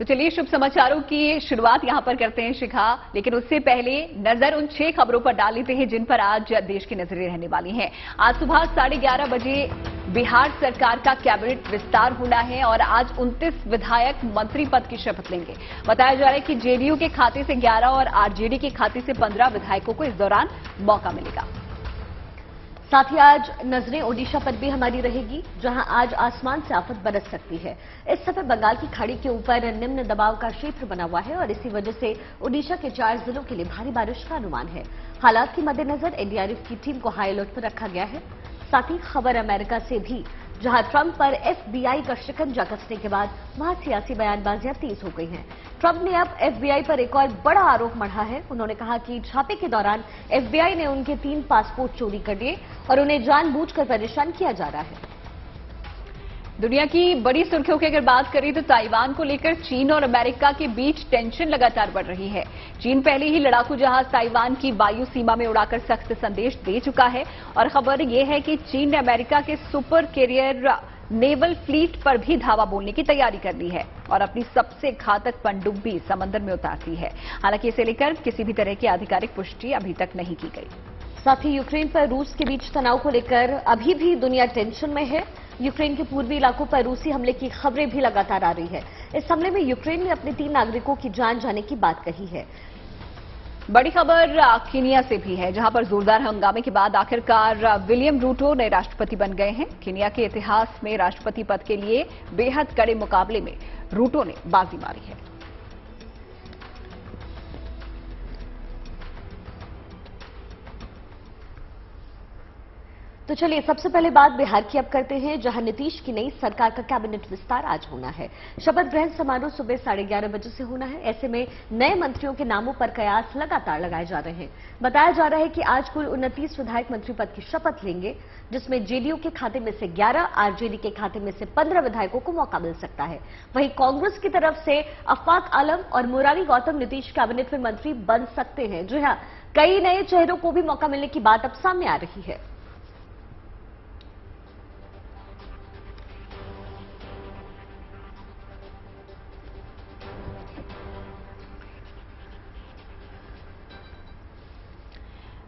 तो चलिए शुभ समाचारों की शुरुआत यहां पर करते हैं शिखा, लेकिन उससे पहले नजर उन 6 खबरों पर डाल लेते हैं जिन पर आज देश की नजरें रहने वाली हैं। आज सुबह 11:30 बजे बिहार सरकार का कैबिनेट विस्तार होना है और आज 29 विधायक मंत्री पद की शपथ लेंगे। बताया जा रहा है कि जेडीयू के खाते से 11 और आरजेडी के खाते से 15 विधायकों को इस दौरान मौका मिलेगा। साथ ही आज नजरें ओडिशा पर भी हमारी रहेगी, जहां आज आसमान से आफत बरस सकती है। इस समय बंगाल की खाड़ी के ऊपर निम्न दबाव का क्षेत्र बना हुआ है और इसी वजह से ओडिशा के 4 जिलों के लिए भारी बारिश का अनुमान है। हालात के मद्देनजर एनडीआरएफ की टीम को हाई अलर्ट पर रखा गया है। साथ ही खबर अमेरिका से भी, जहां ट्रंप पर एफबीआई का शिकंजा कसने के बाद वहां सियासी बयानबाजियां तेज हो गई हैं। ट्रंप ने अब एफबीआई पर एक और बड़ा आरोप मढ़ा है। उन्होंने कहा कि छापे के दौरान एफबीआई ने उनके 3 पासपोर्ट चोरी कर लिए और उन्हें जानबूझकर परेशान किया जा रहा है। दुनिया की बड़ी सुर्खियों की अगर बात करें तो ताइवान को लेकर चीन और अमेरिका के बीच टेंशन लगातार बढ़ रही है। चीन पहले ही लड़ाकू जहाज ताइवान की वायु सीमा में उड़ाकर सख्त संदेश दे चुका है और खबर यह है कि चीन ने अमेरिका के सुपर कैरियर नेवल फ्लीट पर भी धावा बोलने की तैयारी कर ली है और अपनी सबसे घातक पनडुब्बी समंदर में उतार दी है। हालांकि इसे लेकर किसी भी तरह की आधिकारिक पुष्टि अभी तक नहीं की गई। साथ ही यूक्रेन पर रूस के बीच तनाव को लेकर अभी भी दुनिया टेंशन में है। यूक्रेन के पूर्वी इलाकों पर रूसी हमले की खबरें भी लगातार आ रही है। इस हमले में यूक्रेन ने अपने 3 नागरिकों की जान जाने की बात कही है। बड़ी खबर केनिया से भी है, जहां पर जोरदार हंगामे के बाद आखिरकार विलियम रूटो नए राष्ट्रपति बन गए हैं। केनिया के इतिहास में राष्ट्रपति पद के लिए बेहद कड़े मुकाबले में रूटो ने बाजी मारी है। तो चलिए सबसे पहले बात बिहार की अब करते हैं, जहां नीतीश की नई सरकार का कैबिनेट विस्तार आज होना है। शपथ ग्रहण समारोह सुबह 11:30 बजे से होना है। ऐसे में नए मंत्रियों के नामों पर कयास लगातार लगाए जा रहे हैं। बताया जा रहा है कि आज कुल 29 विधायक मंत्री पद की शपथ लेंगे, जिसमें जेडीयू के खाते में से 11, आरजेडी के खाते में से 15 विधायकों को मौका मिल सकता है। वहीं कांग्रेस की तरफ से अफाक आलम और मुरारी गौतम नीतीश कैबिनेट में मंत्री बन सकते हैं। जी हां, कई नए चेहरों को भी मौका मिलने की बात अब सामने आ रही है।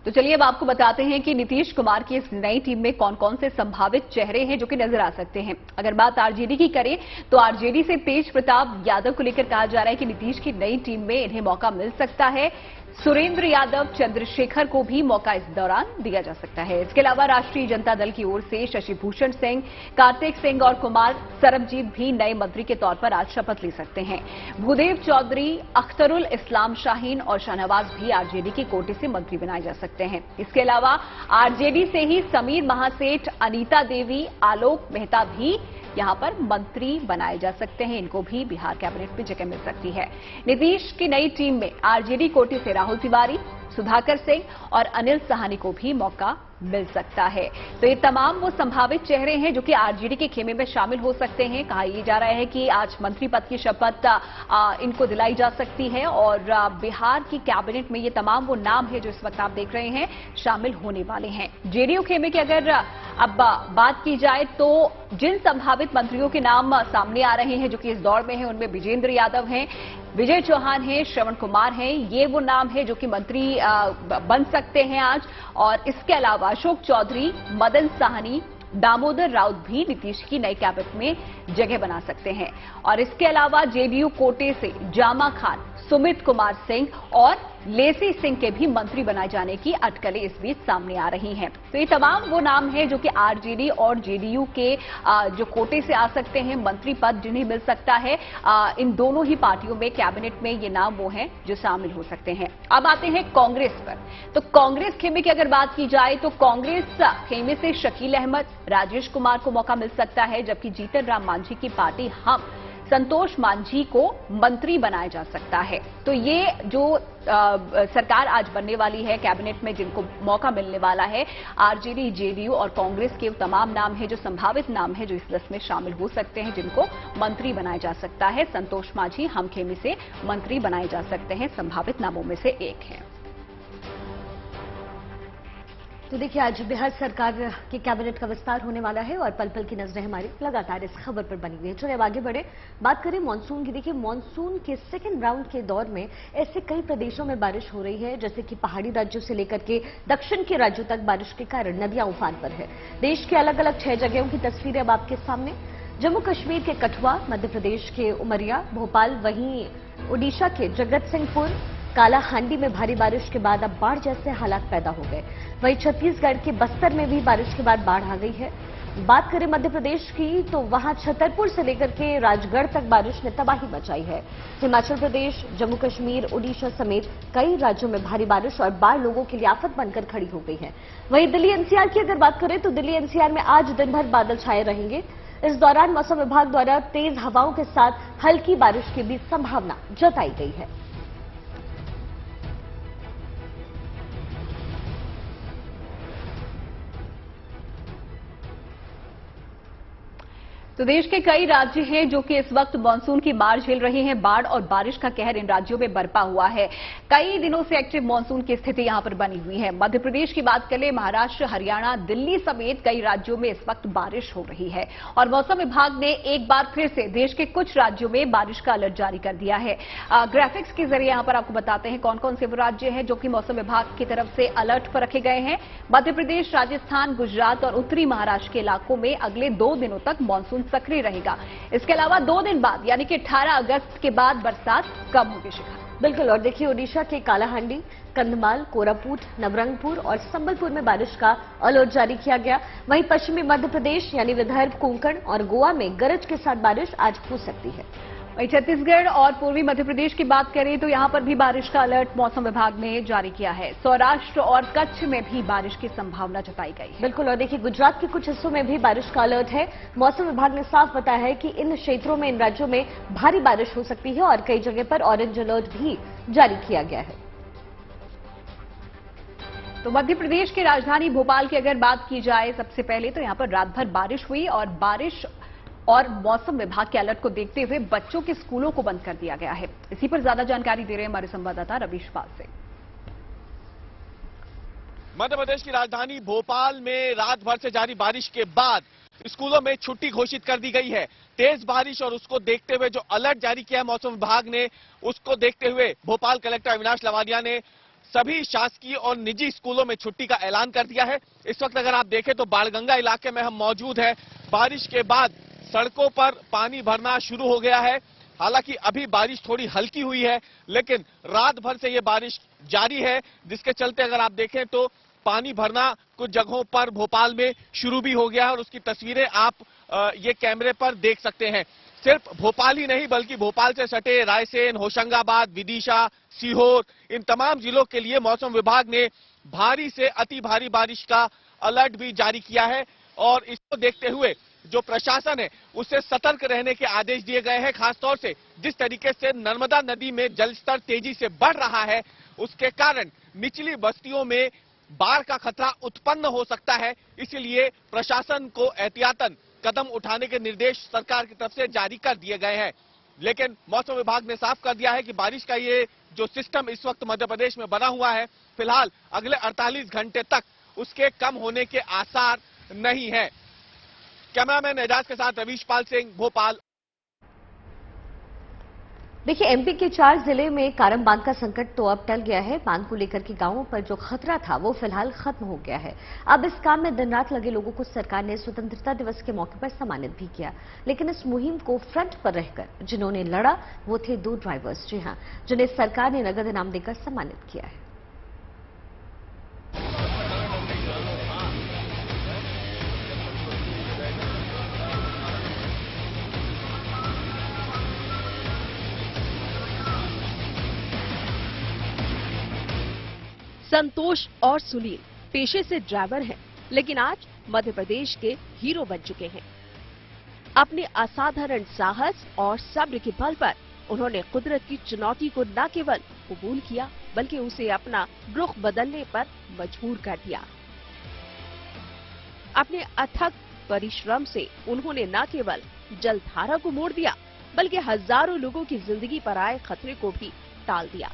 तो चलिए अब आपको बताते हैं कि नीतीश कुमार की इस नई टीम में कौन कौन से संभावित चेहरे हैं जो कि नजर आ सकते हैं। अगर बात आरजेडी की करें तो आरजेडी से तेज प्रताप यादव को लेकर कहा जा रहा है कि नीतीश की नई टीम में इन्हें मौका मिल सकता है। सुरेंद्र यादव, चंद्रशेखर को भी मौका इस दौरान दिया जा सकता है। इसके अलावा राष्ट्रीय जनता दल की ओर से शशि भूषण सिंह, कार्तिक सिंह और कुमार सरबजीत भी नए मंत्री के तौर पर आज शपथ ले सकते हैं। भूदेव चौधरी, अख्तरुल इस्लाम शाहीन और शाहनवाज भी आरजेडी के कोटे से मंत्री बनाए जा सकते हैं। इसके अलावा आरजेडी से ही समीर महासेठ, अनीता देवी, आलोक मेहता भी यहां पर मंत्री बनाए जा सकते हैं। इनको भी बिहार कैबिनेट में जगह मिल सकती है। नीतीश की नई टीम में आरजेडी कोटे से राहुल तिवारी, सुधाकर सिंह और अनिल साहनी को भी मौका मिल सकता है। तो ये तमाम वो संभावित चेहरे हैं जो कि आरजेडी के खेमे में शामिल हो सकते हैं। कहा यह जा रहा है कि आज मंत्री पद की शपथ इनको दिलाई जा सकती है और बिहार की कैबिनेट में ये तमाम वो नाम है जो इस वक्त आप देख रहे हैं शामिल होने वाले हैं। जेडीयू खेमे की अगर अब बात की जाए तो जिन संभावित मंत्रियों के नाम सामने आ रहे हैं जो कि इस दौड़ में हैं, उनमें विजेंद्र यादव हैं, विजय चौहान हैं, श्रवण कुमार हैं। ये वो नाम है जो कि मंत्री बन सकते हैं आज। और इसके अलावा अशोक चौधरी, मदन साहनी, दामोदर राउत भी नीतीश की नई कैबिनेट में जगह बना सकते हैं। और इसके अलावा जेडीयू कोटे से जामा खान, सुमित कुमार सिंह और लेसी सिंह के भी मंत्री बनाए जाने की अटकलें इस बीच सामने आ रही हैं। तो ये तमाम वो नाम हैं जो कि आरजेडी और जेडीयू के जो कोटे से आ सकते हैं, मंत्री पद जिन्हें मिल सकता है। इन दोनों ही पार्टियों में कैबिनेट में ये नाम वो हैं जो शामिल हो सकते हैं। अब आते हैं कांग्रेस पर। तो कांग्रेस खेमे की अगर बात की जाए तो कांग्रेस खेमे से शकील अहमद, राजेश कुमार को मौका मिल सकता है, जबकि जीतन राम मांझी की पार्टी हम संतोष मांझी को मंत्री बनाया जा सकता है। तो ये जो सरकार आज बनने वाली है कैबिनेट में, जिनको मौका मिलने वाला है, आरजेडी, जेडीयू और कांग्रेस के तमाम नाम हैं जो संभावित नाम हैं जो इस लिस्ट में शामिल हो सकते हैं, जिनको मंत्री बनाया जा सकता है। संतोष मांझी हम खेमे से मंत्री बनाए जा सकते हैं, संभावित नामों में से एक है। तो देखिए, आज बिहार सरकार के कैबिनेट का विस्तार होने वाला है और पल पल की नजरें हमारी लगातार इस खबर पर बनी हुई है। चलिए अब आगे बढ़े, बात करें मानसून की। देखिए, मानसून के सेकेंड राउंड के दौर में ऐसे कई प्रदेशों में बारिश हो रही है, जैसे कि पहाड़ी राज्यों से लेकर के दक्षिण के राज्यों तक बारिश के कारण नदियां उफान पर है। देश के अलग अलग 6 जगहों की तस्वीरें अब आपके सामने। जम्मू कश्मीर के कठुआ, मध्य प्रदेश के उमरिया, भोपाल, वहीं ओडिशा के जगत सिंहपुर, कालाहांडी में भारी बारिश के बाद अब बाढ़ जैसे हालात पैदा हो गए। वहीं छत्तीसगढ़ के बस्तर में भी बारिश के बाद बाढ़ आ गई है। बात करें मध्य प्रदेश की, तो वहां छतरपुर से लेकर के राजगढ़ तक बारिश ने तबाही मचाई है। हिमाचल प्रदेश, जम्मू कश्मीर, ओडिशा समेत कई राज्यों में भारी बारिश और बाढ़ लोगों के लिए आफत बनकर खड़ी हो गई है। वहीं दिल्ली एनसीआर की अगर बात करें, तो दिल्ली एनसीआर में आज दिन भर बादल छाए रहेंगे। इस दौरान मौसम विभाग द्वारा तेज हवाओं के साथ हल्की बारिश की भी संभावना जताई गई है। तो देश के कई राज्य हैं जो कि इस वक्त मानसून की मार झेल रहे हैं। बाढ़ और बारिश का कहर इन राज्यों में बरपा हुआ है। कई दिनों से एक्टिव मानसून की स्थिति यहां पर बनी हुई है। मध्य प्रदेश की बात करें, महाराष्ट्र, हरियाणा, दिल्ली समेत कई राज्यों में इस वक्त बारिश हो रही है और मौसम विभाग ने एक बार फिर से देश के कुछ राज्यों में बारिश का अलर्ट जारी कर दिया है। ग्राफिक्स के जरिए यहां पर आपको बताते हैं कौन कौन से वो राज्य हैं जो कि मौसम विभाग की तरफ से अलर्ट पर रखे गए हैं। मध्य प्रदेश, राजस्थान, गुजरात और उत्तरी महाराष्ट्र के इलाकों में अगले 2 दिनों तक मानसून सक्रिय रहेगा। इसके अलावा 2 दिन बाद यानी कि 18 अगस्त के बाद बरसात कम होगी। शिखा, बिल्कुल। और देखिए, ओडिशा के कालाहांडी, कंधमाल, कोरापुट, नवरंगपुर और संबलपुर में बारिश का अलर्ट जारी किया गया। वहीं पश्चिमी मध्य प्रदेश यानी विदर्भ, कोंकण और गोवा में गरज के साथ बारिश आज हो सकती है। वहीं छत्तीसगढ़ और पूर्वी मध्य प्रदेश की बात करें तो यहां पर भी बारिश का अलर्ट मौसम विभाग ने जारी किया है। सौराष्ट्र और कच्छ में भी बारिश की संभावना जताई गई है। बिल्कुल। और देखिए, गुजरात के कुछ हिस्सों में भी बारिश का अलर्ट है। मौसम विभाग ने साफ बताया है कि इन क्षेत्रों में, इन राज्यों में भारी बारिश हो सकती है और कई जगह पर ऑरेंज अलर्ट भी जारी किया गया है। तो मध्य प्रदेश की राजधानी भोपाल की अगर बात की जाए, सबसे पहले तो यहां पर रात भर बारिश हुई और बारिश और मौसम विभाग के अलर्ट को देखते हुए बच्चों के स्कूलों को बंद कर दिया गया है। इसी पर ज्यादा जानकारी दे रहे हैं हमारे संवाददाता रवीश पाल से। मध्य प्रदेश की राजधानी भोपाल में रात भर से जारी बारिश के बाद स्कूलों में छुट्टी घोषित कर दी गई है। तेज बारिश और उसको देखते हुए जो अलर्ट जारी किया है मौसम विभाग ने, उसको देखते हुए भोपाल कलेक्टर अविनाश लवानिया ने सभी शासकीय और निजी स्कूलों में छुट्टी का ऐलान कर दिया है। इस वक्त अगर आप देखें तो बाणगंगा इलाके में हम मौजूद हैं। बारिश के बाद सड़कों पर पानी भरना शुरू हो गया है। हालांकि अभी बारिश थोड़ी हल्की हुई है, लेकिन रात भर से ये बारिश जारी है, जिसके चलते अगर आप देखें तो पानी भरना कुछ जगहों पर भोपाल में शुरू भी हो गया है और उसकी तस्वीरें आप ये कैमरे पर देख सकते हैं। सिर्फ भोपाल ही नहीं बल्कि भोपाल से सटे रायसेन, होशंगाबाद, विदिशा, सीहोर, इन तमाम जिलों के लिए मौसम विभाग ने भारी से अति भारी बारिश का अलर्ट भी जारी किया है और इसको देखते हुए जो प्रशासन है उससे सतर्क रहने के आदेश दिए गए हैं। खासतौर से जिस तरीके से नर्मदा नदी में जलस्तर तेजी से बढ़ रहा है, उसके कारण निचली बस्तियों में बाढ़ का खतरा उत्पन्न हो सकता है। इसलिए प्रशासन को एहतियातन कदम उठाने के निर्देश सरकार की तरफ से जारी कर दिए गए हैं। लेकिन मौसम विभाग ने साफ कर दिया है कि बारिश का ये जो सिस्टम इस वक्त मध्य प्रदेश में बना हुआ है, फिलहाल अगले 48 घंटे तक उसके कम होने के आसार नहीं है। कैमरामैन एजाज के साथ रवीश पाल सिंह, भोपाल। देखिए, एमपी के 4 जिले में कारम बांध का संकट तो अब टल गया है। बांध को लेकर के गांवों पर जो खतरा था वो फिलहाल खत्म हो गया है। अब इस काम में दिन रात लगे लोगों को सरकार ने स्वतंत्रता दिवस के मौके पर सम्मानित भी किया। लेकिन इस मुहिम को फ्रंट पर रहकर जिन्होंने लड़ा वो थे 2 ड्राइवर्स, जी हां, जिन्हें सरकार ने नगद इनाम देकर सम्मानित किया है। संतोष और सुनील पेशे से ड्राइवर हैं, लेकिन आज मध्य प्रदेश के हीरो बन चुके हैं। अपने असाधारण साहस और सब्र के बल पर उन्होंने कुदरत की चुनौती को न केवल कबूल किया बल्कि उसे अपना रुख बदलने पर मजबूर कर दिया। अपने अथक परिश्रम से उन्होंने न केवल जलधारा को मोड़ दिया बल्कि हजारों लोगों की जिंदगी पर आए खतरे को भी टाल दिया।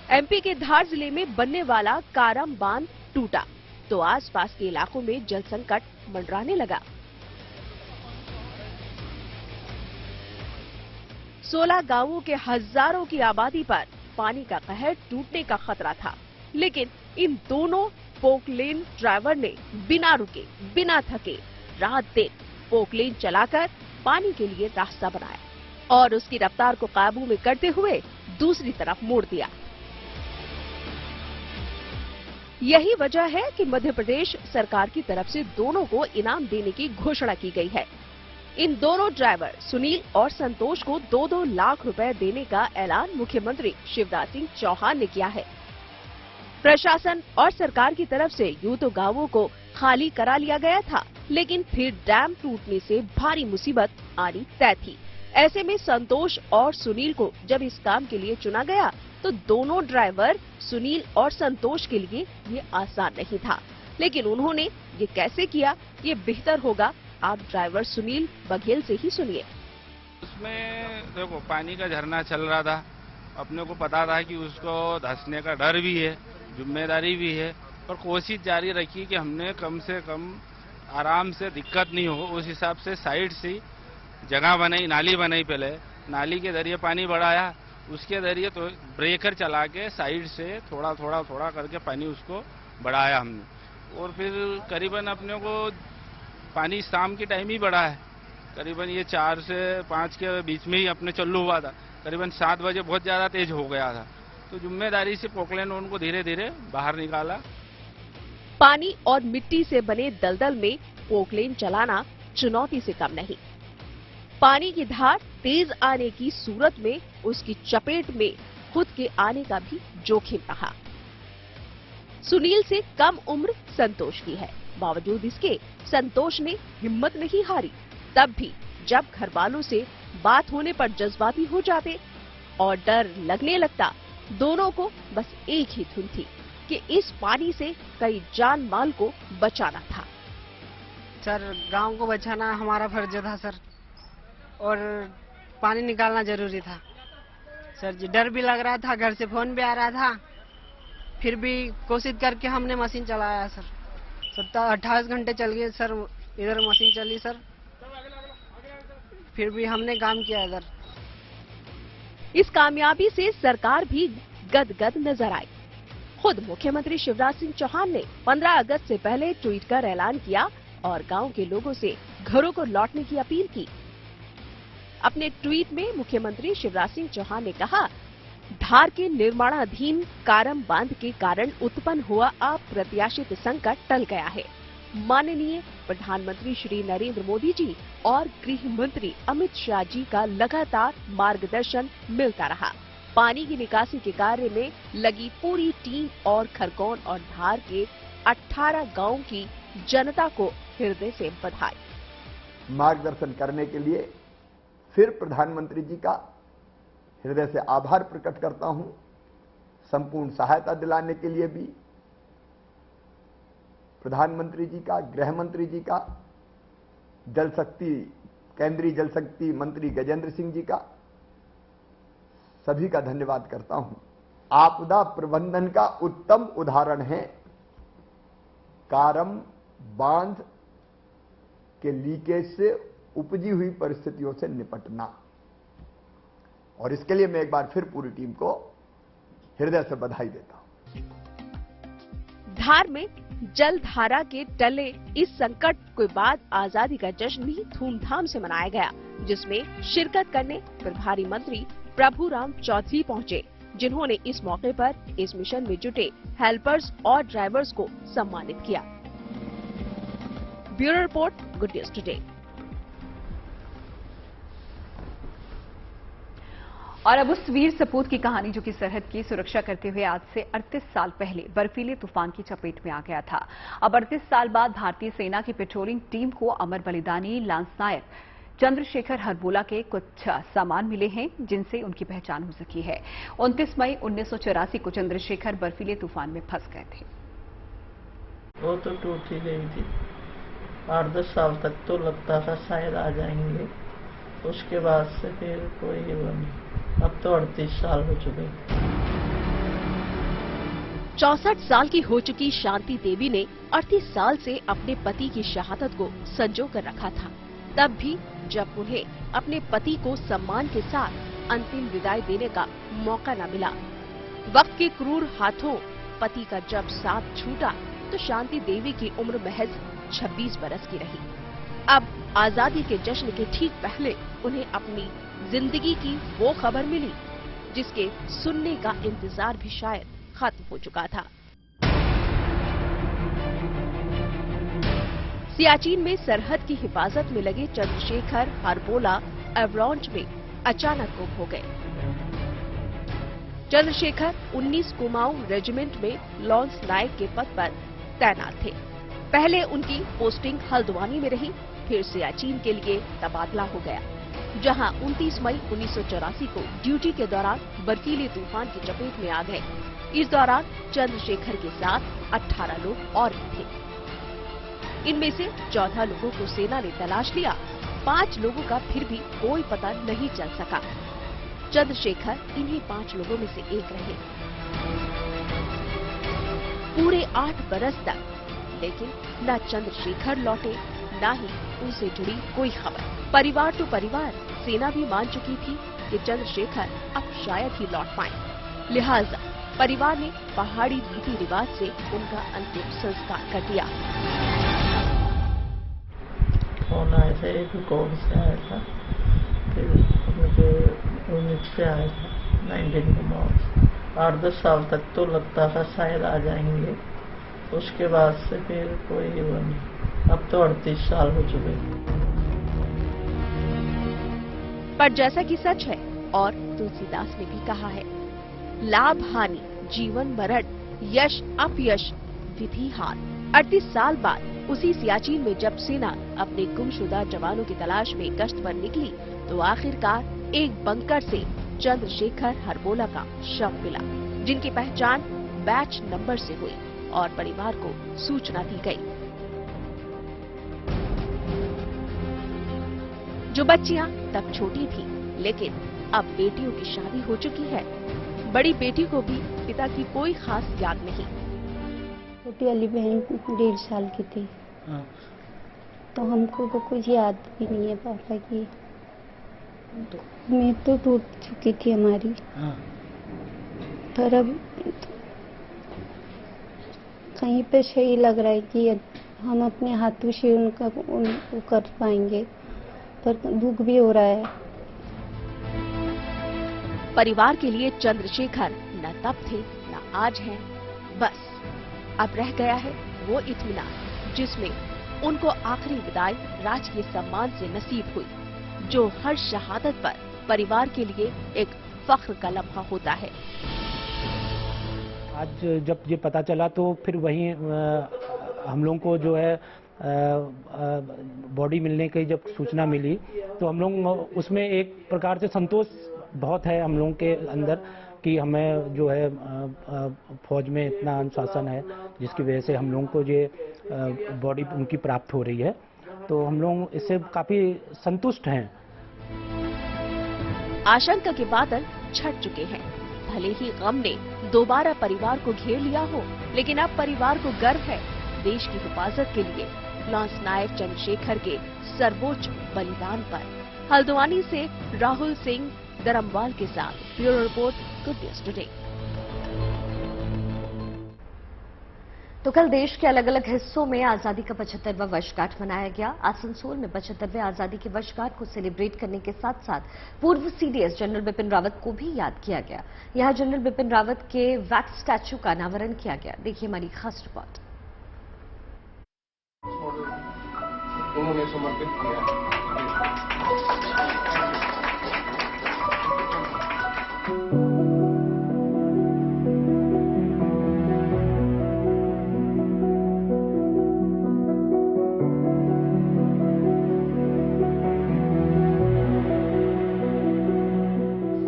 एमपी के धार जिले में बनने वाला कारम बांध टूटा तो आसपास के इलाकों में जल संकट मंडराने लगा। 16 गांवों के हजारों की आबादी पर पानी का कहर टूटने का खतरा था, लेकिन इन दोनों पोकलेन ड्राइवर ने बिना रुके, बिना थके रात दिन पोकलेन चलाकर पानी के लिए रास्ता बनाया और उसकी रफ्तार को काबू में करते हुए दूसरी तरफ मोड़ दिया। यही वजह है कि मध्य प्रदेश सरकार की तरफ से दोनों को इनाम देने की घोषणा की गई है। इन दोनों ड्राइवर सुनील और संतोष को 2-2 लाख रुपए देने का ऐलान मुख्यमंत्री शिवराज सिंह चौहान ने किया है। प्रशासन और सरकार की तरफ से यूं तो गांवों को खाली करा लिया गया था, लेकिन फिर डैम टूटने से भारी मुसीबत आनी तय थी। ऐसे में संतोष और सुनील को जब इस काम के लिए चुना गया तो दोनों ड्राइवर सुनील और संतोष के लिए ये आसान नहीं था, लेकिन उन्होंने ये कैसे किया ये बेहतर होगा आप ड्राइवर सुनील बघेल से ही सुनिए। उसमें देखो पानी का झरना चल रहा था, अपने को पता था कि उसको धंसने का डर भी है, जिम्मेदारी भी है, पर कोशिश जारी रखी कि हमने कम से कम आराम से दिक्कत नहीं हो उस हिसाब से साइड से जगह बनाई, नाली बनाई। पहले नाली के जरिए पानी बढ़ाया, उसके जरिए तो ब्रेकर चला के साइड से थोड़ा थोड़ा करके पानी उसको बढ़ाया हमने। और फिर करीबन अपने को पानी शाम के टाइम ही बढ़ा है, करीबन ये 4 से 5 के बीच में ही अपने चालू हुआ था, करीबन 7 बजे बहुत ज्यादा तेज हो गया था। तो जिम्मेदारी से पोकलेन उनको धीरे धीरे बाहर निकाला। पानी और मिट्टी से बने दलदल में पोकलेन चलाना चुनौती से कम नहीं। पानी की धार तेज आने की सूरत में उसकी चपेट में खुद के आने का भी जोखिम रहा। सुनील से कम उम्र संतोष की है, बावजूद इसके संतोष ने हिम्मत नहीं हारी। तब भी जब घर वालों से बात होने पर जज्बाती हो जाते और डर लगने लगता, दोनों को बस एक ही धुन थी कि इस पानी से कई जान माल को बचाना था। सर गांव को बचाना हमारा फर्ज था सर, और पानी निकालना जरूरी था सर जी। डर भी लग रहा था, घर से फोन भी आ रहा था, फिर भी कोशिश करके हमने मशीन चलाया सर। 28 घंटे चल गए सर, इधर मशीन चली सर, फिर भी हमने काम किया इधर। इस कामयाबी से सरकार भी गदगद नजर आई। खुद मुख्यमंत्री शिवराज सिंह चौहान ने 15 अगस्त से पहले ट्वीट कर ऐलान किया और गांव के लोगों से घरों को लौटने की अपील की। अपने ट्वीट में मुख्यमंत्री शिवराज सिंह चौहान ने कहा, धार के निर्माणाधीन कारम बांध के कारण उत्पन्न हुआ अप्रत्याशित संकट टल गया है। माननीय प्रधानमंत्री श्री नरेंद्र मोदी जी और गृह मंत्री अमित शाह जी का लगातार मार्गदर्शन मिलता रहा। पानी की निकासी के कार्य में लगी पूरी टीम और खरगोन और धार के 18 गांवों की जनता को हृदय से बधाई। मार्गदर्शन करने के लिए फिर प्रधानमंत्री जी का हृदय से आभार प्रकट करता हूं। संपूर्ण सहायता दिलाने के लिए भी प्रधानमंत्री जी का, गृह मंत्री जी का, जल शक्ति, केंद्रीय जल शक्ति मंत्री गजेंद्र सिंह जी का, सभी का धन्यवाद करता हूं। आपदा प्रबंधन का उत्तम उदाहरण है कारम बांध के लीकेज से उपजी हुई परिस्थितियों से निपटना, और इसके लिए मैं एक बार फिर पूरी टीम को हृदय से बधाई देता हूं। धार में जल धारा के टले इस संकट के बाद आजादी का जश्न भी धूमधाम से मनाया गया, जिसमें शिरकत करने प्रभारी मंत्री प्रभु राम चौधरी पहुंचे, जिन्होंने इस मौके पर इस मिशन में जुटे हेल्पर्स और ड्राइवर्स को सम्मानित किया। Bureau report, good news today. और अब उस वीर सपूत की कहानी जो कि सरहद की सुरक्षा करते हुए आज से 38 साल पहले बर्फीले तूफान की चपेट में आ गया था। अब 38 साल बाद भारतीय सेना की पेट्रोलिंग टीम को अमर बलिदानी लांसनायक चंद्रशेखर हरबोला के कुछ सामान मिले हैं, जिनसे उनकी पहचान हो सकी है। 29 मई 1984 को चंद्रशेखर बर्फीले तूफान में फंस गए थे। वो तो टूट ही गई थी। 8-10 साल तक तो लगता था शायद आ जाएंगे, उसके बाद से फिर कोई वो नहीं। अब तो 38 साल हो चुके। 64 साल की हो चुकी शांति देवी ने 38 साल से अपने पति की शहादत को संजो कर रखा था। तब भी जब उन्हें अपने पति को सम्मान के साथ अंतिम विदाई देने का मौका न मिला, वक्त के क्रूर हाथों पति का जब साथ छूटा तो शांति देवी की उम्र महज 26 बरस की रही। अब आजादी के जश्न के ठीक पहले उन्हें अपनी जिंदगी की वो खबर मिली जिसके सुनने का इंतजार भी शायद खत्म हो चुका था। सियाचिन में सरहद की हिफाजत में लगे चंद्रशेखर हरबोला एवलांच में अचानक गुम हो गए। चंद्रशेखर 19 कुमाऊं रेजिमेंट में लॉन्स नायक के पद पर तैनात थे। पहले उनकी पोस्टिंग हल्द्वानी में रही, फिर सियाचिन के लिए तबादला हो गया, जहां 29 मई 1984 को ड्यूटी के दौरान बर्फीले तूफान की चपेट में आ गए। इस दौरान चंद्रशेखर के साथ 18 लोग और भी थे। इनमें से 14 लोगों को सेना ने तलाश लिया, 5 लोगों का फिर भी कोई पता नहीं चल सका। चंद्रशेखर इन्हीं 5 लोगों में से एक रहे पूरे 8 बरस तक, लेकिन न चंद्रशेखर लौटे न ही उनसे जुड़ी कोई खबर। परिवार तो परिवार, सेना भी मान चुकी थी कि चंद्रशेखर अब शायद ही लौट पाए। लिहाजा परिवार ने पहाड़ी रीति रिवाज से उनका अंतिम संस्कार कर दिया। फोन आया था, एक कोड से आया था, फिर मुझे यूनिट से आया था 19 को मार्च। 8-10 साल तक तो लगता था शायद आ जाएंगे, उसके बाद से फिर कोई वो नहीं। अब तो 38 साल हो चुके। पर जैसा कि सच है और तुलसीदास ने भी कहा है, लाभ हानि जीवन मरण, यश अपयश विधि हार। 38 साल बाद उसी सियाचिन में जब सेना अपने गुमशुदा जवानों की तलाश में गश्त पर निकली तो आखिरकार एक बंकर से चंद्रशेखर हरबोला का शव मिला, जिनकी पहचान बैच नंबर से हुई और परिवार को सूचना दी गई। जो बच्चियां तब छोटी थी, लेकिन अब बेटियों की शादी हो चुकी है। बड़ी बेटी को भी पिता की कोई खास याद नहीं। छोटी वाली बहन 1.5 साल की थी, तो हमको तो कुछ याद भी नहीं है पापा की। मैं तो टूट चुकी थी हमारी। पर अब कहीं पे सही लग रहा है कि हम अपने हाथों से उनको कर पाएंगे, पर दुख भी हो रहा है। परिवार के लिए चंद्रशेखर न तब थे न आज हैं, बस अब रह गया है वो इत्मीनान जिसमें उनको आखिरी विदाई राजकीय सम्मान से नसीब हुई, जो हर शहादत पर परिवार के लिए एक फख्र का लम्हा होता है। आज जब ये पता चला तो फिर वहीं हम लोगों को जो है बॉडी मिलने की जब सूचना मिली तो हम लोग उसमें एक प्रकार से संतोष बहुत है हम लोगों के अंदर कि हमें जो है फौज में इतना अनुशासन है जिसकी वजह से हम लोगों को ये बॉडी उनकी प्राप्त हो रही है, तो हम लोग इससे काफी संतुष्ट हैं। आशंका के बादल छट चुके हैं। भले ही गम ने दोबारा परिवार को घेर लिया हो, लेकिन अब परिवार को गर्व है देश की हिफाजत के लिए लॉन्स नायक चंद्रशेखर के सर्वोच्च बलिदान पर। हल्द्वानी से राहुल सिंह दरमवाल के साथ bureau report, good news today. तो कल देश के अलग अलग हिस्सों में आजादी का 75वां वर्षगांठ मनाया गया। आसनसोल में 75वें आजादी की वर्षगांठ को सेलिब्रेट करने के साथ साथ पूर्व सीडीएस जनरल बिपिन रावत को भी याद किया गया। यहां जनरल बिपिन रावत के वैक्स स्टैचू का अनावरण किया गया। देखिए हमारी खास रिपोर्ट। उन्होंने समर्पित किया।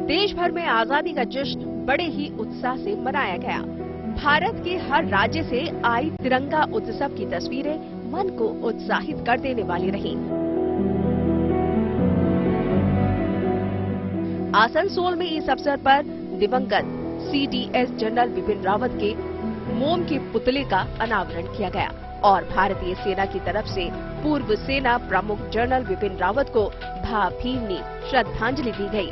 देश भर में आजादी का जश्न बड़े ही उत्साह से मनाया गया। भारत के हर राज्य से आई तिरंगा उत्सव की तस्वीरें मन को उत्साहित कर देने वाली रहीं। आसनसोल में इस अवसर पर दिवंगत सीडीएस जनरल बिपिन रावत के मोम के पुतले का अनावरण किया गया और भारतीय सेना की तरफ से पूर्व सेना प्रमुख जनरल बिपिन रावत को भावभीनी श्रद्धांजलि दी गई।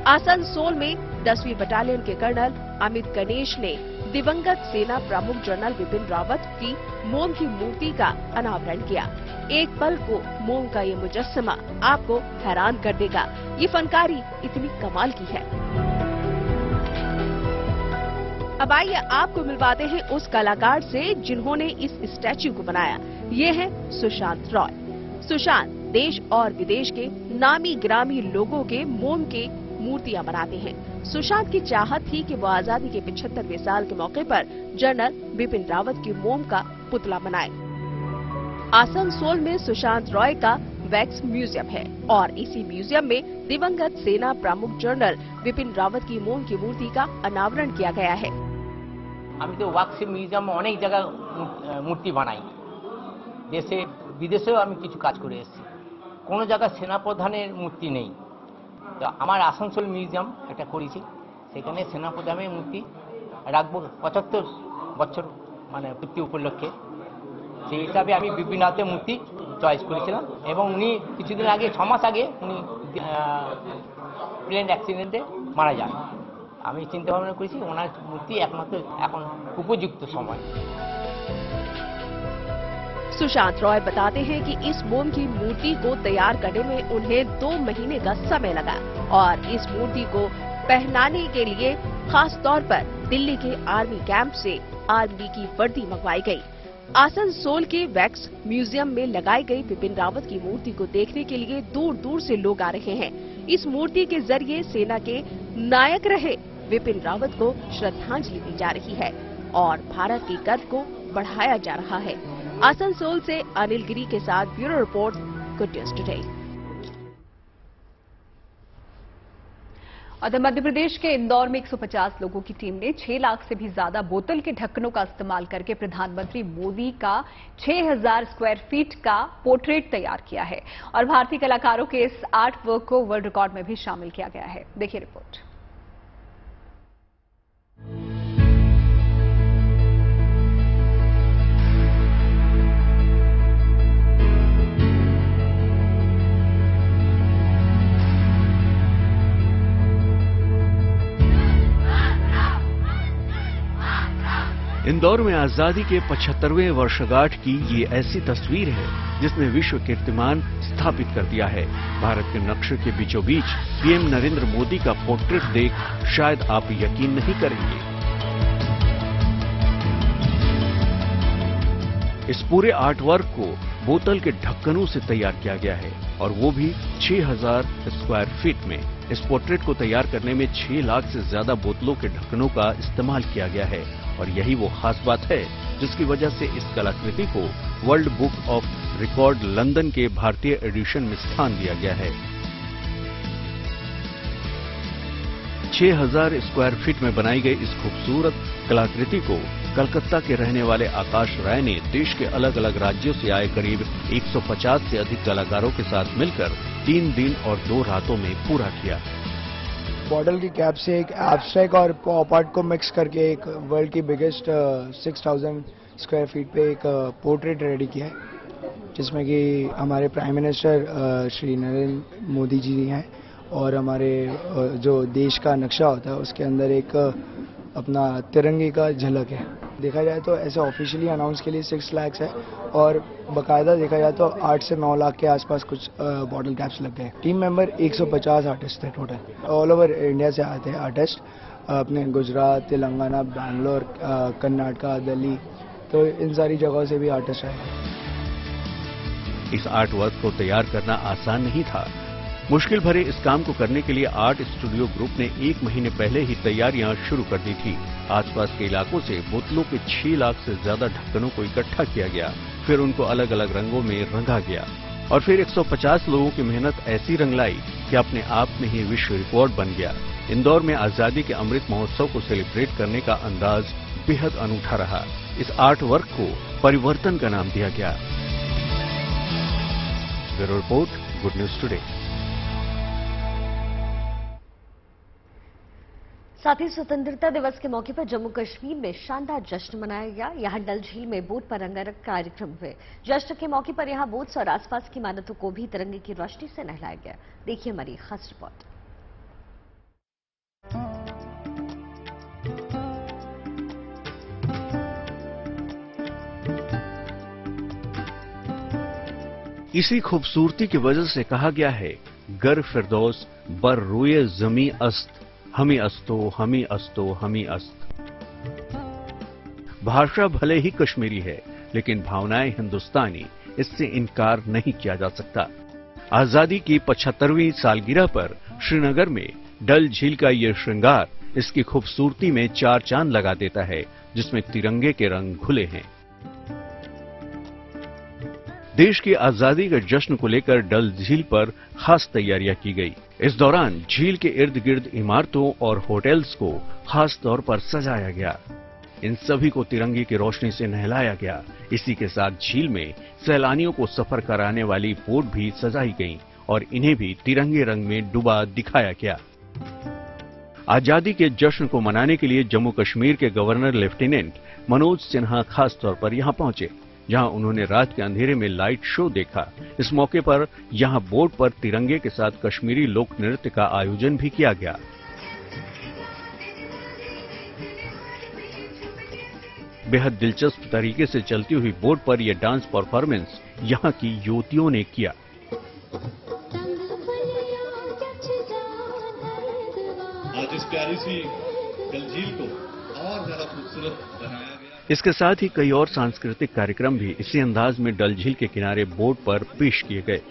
आसनसोल में 10वीं बटालियन के कर्नल अमित गणेश ने दिवंगत सेना प्रमुख जनरल बिपिन रावत की मोम की मूर्ति का अनावरण किया। एक पल को मोम का ये मुजस्समा आपको हैरान कर देगा। ये फनकारी इतनी कमाल की है। अब आइए आपको मिलवाते हैं उस कलाकार से जिन्होंने इस स्टैच्यू को बनाया। ये है सुशांत रॉय। सुशांत देश और विदेश के नामी गिरामी लोगों के मोम के मूर्तियां बनाते हैं। सुशांत की चाहत थी कि वो आजादी के 75वें साल के मौके पर जनरल बिपिन रावत की मोम का पुतला बनाए। आसनसोल में सुशांत रॉय का वैक्स म्यूजियम है और इसी म्यूजियम में दिवंगत सेना प्रमुख जनरल बिपिन रावत की मोम की मूर्ति का अनावरण किया गया है। আমি তো ওয়াক্স মিউজিয়ামে অনেক জায়গা মূর্তি বানাই, দেশে বিদেশেও আমি কিছু কাজ করে এসেছি, কোনো জায়গা সেনাপ্রধানের মূর্তি নেই। তো আমার আসানসোল মিউজিয়াম এটা করেছি, সেখানে সেনাপ্রধানের মূর্তি রাখবো 75 বছর মানে পূর্তি উপলক্ষে। সেই হিসাবে আমি বিপিন রাওয়াতের মূর্তি চয়েস করেছিলাম এবং উনি কিছুদিন আগে 6 মাস আগে উনি প্লেন অ্যাক্সিডেন্টে মারা যান। আমি চিন্তা ভাবনা করেছি ওনার মূর্তি একমাত্র এখন উপযুক্ত সময়। सुशांत रॉय बताते हैं कि इस मोम की मूर्ति को तैयार करने में उन्हें 2 महीने का समय लगा और इस मूर्ति को पहनाने के लिए खास तौर पर दिल्ली के आर्मी कैंप से आर्मी की वर्दी मंगवाई गई। आसनसोल के वैक्स म्यूजियम में लगाई गई बिपिन रावत की मूर्ति को देखने के लिए दूर दूर से लोग आ रहे हैं। इस मूर्ति के जरिए सेना के नायक रहे बिपिन रावत को श्रद्धांजलि दी जा रही है और भारत की कद को बढ़ाया जा रहा है। आसनसोल से अनिल गिरी के साथ bureau report, good news today. उधर मध्य प्रदेश के इंदौर में 150 लोगों की टीम ने 6 लाख से भी ज्यादा बोतल के ढक्कनों का इस्तेमाल करके प्रधानमंत्री मोदी का 6000 स्क्वायर फीट का पोर्ट्रेट तैयार किया है और भारतीय कलाकारों के इस आर्ट वर्क को वर्ल्ड रिकॉर्ड में भी शामिल किया गया है। देखिए रिपोर्ट। इंदौर में आजादी के 75वें वर्षगांठ की ये ऐसी तस्वीर है जिसने विश्व कीर्तिमान स्थापित कर दिया है। भारत के नक्शे के बीचों बीच पीएम नरेंद्र मोदी का पोर्ट्रेट देख शायद आप यकीन नहीं करेंगे। इस पूरे आर्ट वर्क को बोतल के ढक्कनों से तैयार किया गया है और वो भी 6000 स्क्वायर फीट में। इस पोर्ट्रेट को तैयार करने में 6 लाख से ज्यादा बोतलों के ढक्कनों का इस्तेमाल किया गया है और यही वो खास बात है जिसकी वजह से इस कलाकृति को world book of record London के भारतीय एडिशन में स्थान दिया गया है। 6000 स्क्वायर फीट में बनाई गई इस खूबसूरत कलाकृति को कलकत्ता के रहने वाले आकाश राय ने देश के अलग अलग राज्यों से आए करीब 150 से अधिक कलाकारों के साथ मिलकर 3 दिन और 2 रातों में पूरा किया। बॉटल की कैप से एक एब्स्ट्रैक्ट और पॉप आर्ट को मिक्स करके एक वर्ल्ड की बिगेस्ट 6000 स्क्वायर फीट पे एक पोर्ट्रेट रेडी किया है, जिसमें कि हमारे प्राइम मिनिस्टर श्री नरेंद्र मोदी जी हैं और हमारे जो देश का नक्शा होता है उसके अंदर एक अपना तिरंगे का झलक है। देखा जाए तो ऐसे ऑफिशियली अनाउंस के लिए 6 लाख है और बकायदा देखा जाए तो 8 से 9 लाख के आसपास कुछ बॉटल कैप्स लग गए। टीम मेंबर 150 आर्टिस्ट थे टोटल, ऑल ओवर इंडिया से आए थे आर्टिस्ट, अपने गुजरात, तेलंगाना, बैंगलोर, कर्नाटका, दिल्ली, तो इन सारी जगहों से भी आर्टिस्ट आए। इस आर्ट वर्क को तैयार करना आसान नहीं था। मुश्किल भरे इस काम को करने के लिए आर्ट स्टूडियो ग्रुप ने 1 महीने पहले ही तैयारियां शुरू कर दी थी। आसपास के इलाकों से बोतलों के 6 लाख से ज्यादा ढक्कनों को इकट्ठा किया गया, फिर उनको अलग अलग रंगों में रंगा गया और फिर 150 लोगों की मेहनत ऐसी रंग लाई कि अपने आप में ही विश्व रिकॉर्ड बन गया। इंदौर में आजादी के अमृत महोत्सव को सेलिब्रेट करने का अंदाज बेहद अनूठा रहा। इस आर्ट वर्क को परिवर्तन का नाम दिया गया। Bureau report, good news today. साथ ही स्वतंत्रता दिवस के मौके पर जम्मू कश्मीर में शानदार जश्न मनाया गया। यहाँ डल झील में बोट पर रंगारंग कार्यक्रम हुए। जश्न के मौके पर यहाँ बोट्स और आसपास की इमारतों को भी तिरंगे की रोशनी से नहलाया गया। देखिए हमारी खास रिपोर्ट। इसी खूबसूरती की वजह से कहा गया है, गर फिरदौस बर रुए जमी अस्त, हमी अस्तो हमी अस्तो हमी अस्त। भाषा भले ही कश्मीरी है, लेकिन भावनाएं हिंदुस्तानी, इससे इनकार नहीं किया जा सकता। आजादी की 75वीं सालगिरह पर श्रीनगर में डल झील का ये श्रृंगार इसकी खूबसूरती में चार चांद लगा देता है, जिसमें तिरंगे के रंग घुले हैं। देश की आजादी के जश्न को लेकर डल झील पर खास तैयारियां की गई। इस दौरान झील के इर्द गिर्द इमारतों और होटल्स को खास तौर पर सजाया गया। इन सभी को तिरंगे की रोशनी से नहलाया गया। इसी के साथ झील में सैलानियों को सफर कराने वाली बोट भी सजाई गईं और इन्हें भी तिरंगे रंग में डुबा दिखाया गया। आजादी के जश्न को मनाने के लिए जम्मू कश्मीर के गवर्नर लेफ्टिनेंट मनोज सिन्हा खास तौर पर यहां पहुंचे, जहां उन्होंने रात के अंधेरे में लाइट शो देखा। इस मौके पर यहां बोट पर तिरंगे के साथ कश्मीरी लोक नृत्य का आयोजन भी किया गया। बेहद दिलचस्प तरीके से चलती हुई बोट पर यह डांस परफॉर्मेंस यहां की युवतियों ने किया। आज इस प्यारी सी डल झील को और ज्यादा खूबसूरत बनाया गया। इसके साथ ही कई और सांस्कृतिक कार्यक्रम भी इसी अंदाज में डल झील के किनारे बोट पर पेश किए गए।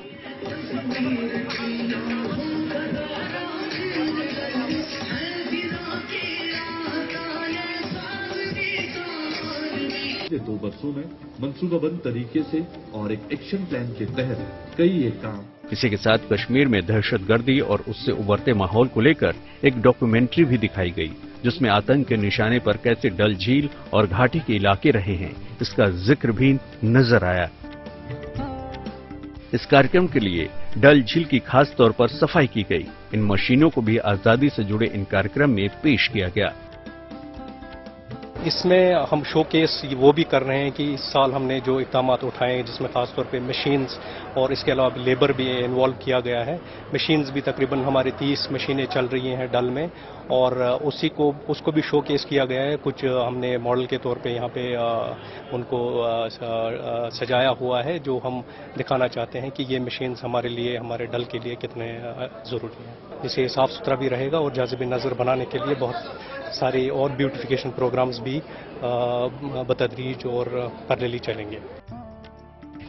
2 वर्षों में मंसूबाबंद तरीके से और एक एक्शन प्लान के तहत कई एक काम। इसी के साथ कश्मीर में दहशतगर्दी और उससे उभरते माहौल को लेकर एक डॉक्यूमेंट्री भी दिखाई गई, जिसमें आतंक के निशाने पर कैसे डल झील और घाटी के इलाके रहे हैं, इसका जिक्र भी नजर आया। इस कार्यक्रम के लिए डल झील की खास तौर पर सफाई की गई। इन मशीनों को भी आजादी से जुड़े इन कार्यक्रम में पेश किया गया। इसमें हम शोकेस वो भी कर रहे हैं कि इस साल हमने जो इक़दाम उठाए हैं, जिसमें खासतौर पे मशीन्स और इसके अलावा लेबर भी इन्वॉल्व किया गया है। मशीन्स भी तकरीबन हमारे 30 मशीनें चल रही हैं डल में, और उसको भी शोकेस किया गया है। कुछ हमने मॉडल के तौर पे यहाँ पे उनको सजाया हुआ है, जो हम दिखाना चाहते हैं कि ये मशीन्स हमारे लिए, हमारे डल के लिए कितने ज़रूरी हैं। इसे साफ़ सुथरा भी रहेगा और जाज़िब नज़र बनाने के लिए बहुत सारे और ब्यूटिफिकेशन प्रोग्राम्स भी बतदरीज और पैरेलली चलेंगे।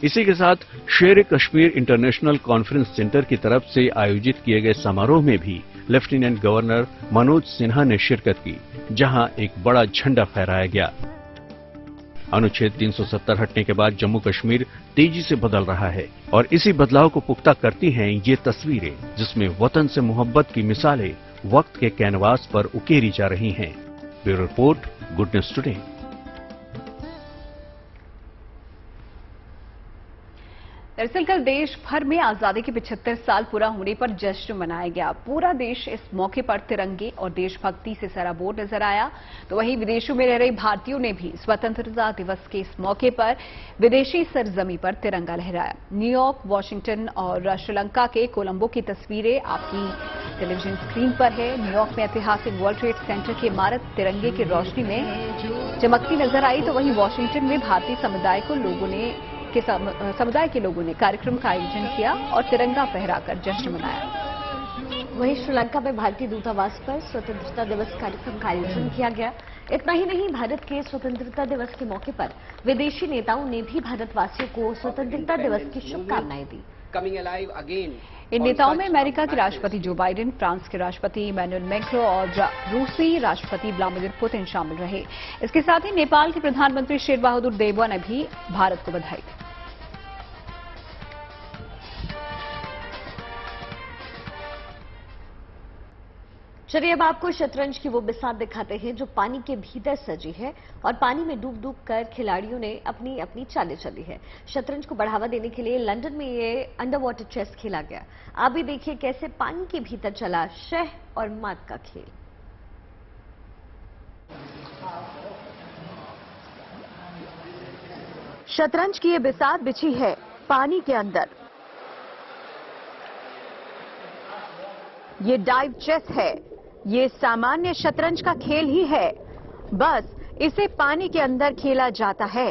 इसी के साथ शेर कश्मीर इंटरनेशनल कॉन्फ्रेंस सेंटर की तरफ से आयोजित किए गए समारोह में भी लेफ्टिनेंट गवर्नर मनोज सिन्हा ने शिरकत की, जहां एक बड़ा झंडा फहराया गया। अनुच्छेद 370 हटने के बाद जम्मू कश्मीर तेजी से बदल रहा है और इसी बदलाव को पुख्ता करती हैं ये तस्वीरें, जिसमें वतन से मोहब्बत की मिसालें वक्त के कैनवास पर उकेरी जा रही हैं। Bureau report, good news today. दरअसल कल देश भर में आजादी के 75 साल पूरा होने पर जश्न मनाया गया। पूरा देश इस मौके पर तिरंगे और देशभक्ति से सराबोर नजर आया। तो वहीं विदेशों में रह रहे भारतीयों ने भी स्वतंत्रता दिवस के इस मौके पर विदेशी सरजमी पर तिरंगा लहराया। न्यूयॉर्क, वॉशिंगटन और श्रीलंका के कोलंबो की तस्वीरें आपकी टेलीविजन स्क्रीन पर है। न्यूयॉर्क में ऐतिहासिक वर्ल्ड ट्रेड सेंटर की इमारत तिरंगे की रोशनी में चमकती नजर आई। तो वहीं वॉशिंगटन में भारतीय समुदाय के लोगों ने कार्यक्रम का आयोजन किया और तिरंगा फहराकर जश्न मनाया। वहीं श्रीलंका में भारतीय दूतावास पर स्वतंत्रता दिवस कार्यक्रम का आयोजन किया गया। इतना ही नहीं, भारत के स्वतंत्रता दिवस के मौके पर विदेशी नेताओं ने भी भारतवासियों को स्वतंत्रता दिवस की शुभकामनाएं दी। इन नेताओं में अमेरिका के राष्ट्रपति जो बाइडेन, फ्रांस के राष्ट्रपति इमैनुअल मैक्रों और रूसी राष्ट्रपति व्लादिमीर पुतिन शामिल रहे। इसके साथ ही नेपाल के प्रधानमंत्री शेर बहादुर देउवा ने भी भारत को बधाई दी। चलिए अब आपको शतरंज की वो बिसात दिखाते हैं जो पानी के भीतर सजी है और पानी में डूब डूब कर खिलाड़ियों ने अपनी अपनी चालें चली है। शतरंज को बढ़ावा देने के लिए लंदन में ये अंडर वाटर चेस खेला गया। आप भी देखिए कैसे पानी के भीतर चला शह और मात का खेल। शतरंज की ये बिसात बिछी है पानी के अंदर। ये डाइव चेस है, ये सामान्य शतरंज का खेल ही है, बस इसे पानी के अंदर खेला जाता है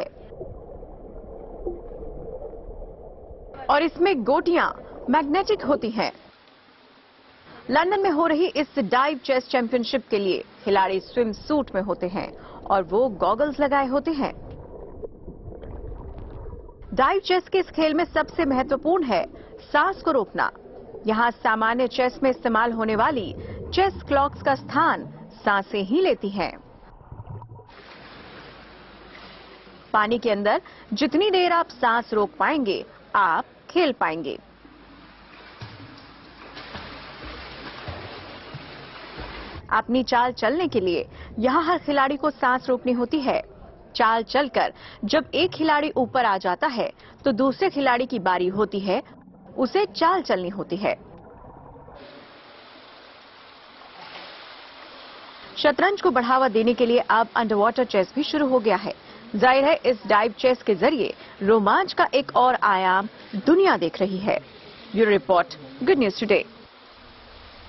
और इसमें गोटियां मैग्नेटिक होती हैं। लंदन में हो रही इस डाइव चेस चैंपियनशिप के लिए खिलाड़ी स्विम सूट में होते हैं और वो गॉगल्स लगाए होते हैं। डाइव चेस के इस खेल में सबसे महत्वपूर्ण है सांस को रोकना। यहां सामान्य चेस में इस्तेमाल होने वाली चेस क्लॉक्स का स्थान सांसें ही लेती हैं। पानी के अंदर जितनी देर आप सांस रोक पाएंगे, आप खेल पाएंगे। अपनी चाल चलने के लिए यहां हर खिलाड़ी को सांस रोकनी होती है। चाल चलकर जब एक खिलाड़ी ऊपर आ जाता है तो दूसरे खिलाड़ी की बारी होती है, उसे चाल चलनी होती है। शतरंज को बढ़ावा देने के लिए अब अंडर वाटर चेस भी शुरू हो गया है। जाहिर है इस डाइव चेस के जरिए रोमांच का एक और आयाम दुनिया देख रही है। Bureau report, good news today.